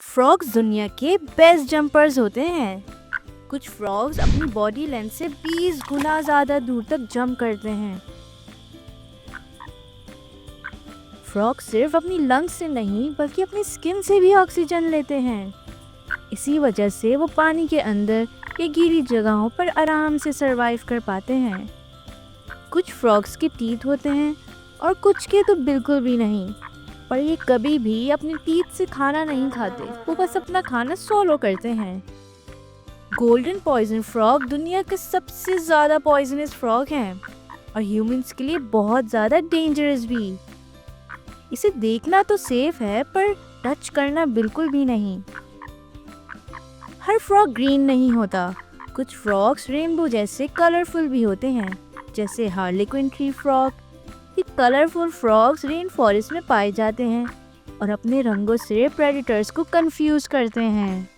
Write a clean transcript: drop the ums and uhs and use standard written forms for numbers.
Frogs दुनिया के best jumpers होते हैं। कुछ फ्रॉग्स अपनी बॉडी लेंथ से 20 गुना ज़्यादा दूर तक जंप करते हैं। फ्रॉग सिर्फ अपनी लंग्स से नहीं बल्कि अपनी स्किन से भी ऑक्सीजन लेते हैं। इसी वजह से वो पानी के अंदर या गीली जगहों पर आराम से सरवाइव कर पाते हैं। कुछ फ्रॉग्स के टीथ होते हैं और कुछ के तो बिल्कुल भी नहीं, पर ये कभी भी अपने टीथ से खाना नहीं खाते, वो बस अपना खाना सोलो करते हैं। गोल्डन पॉइजन फ्रॉग दुनिया के सबसे ज़्यादा पॉइजनस फ्रॉग हैं और ह्यूमंस के लिए बहुत ज़्यादा डेंजरस भी। इसे देखना तो सेफ है पर टच करना बिल्कुल भी नहीं। हर फ्रॉग ग्रीन नहीं होता, कुछ फ्रॉग्स रेनबो जैसे कलरफुल भी होते हैं, जैसे हार्लेक्विन ट्री फ्रॉग। ये कलरफुल फ्रॉग्स रेन फॉरेस्ट में पाए जाते हैं और अपने रंगों से प्रेडेटर्स को कंफ्यूज करते हैं।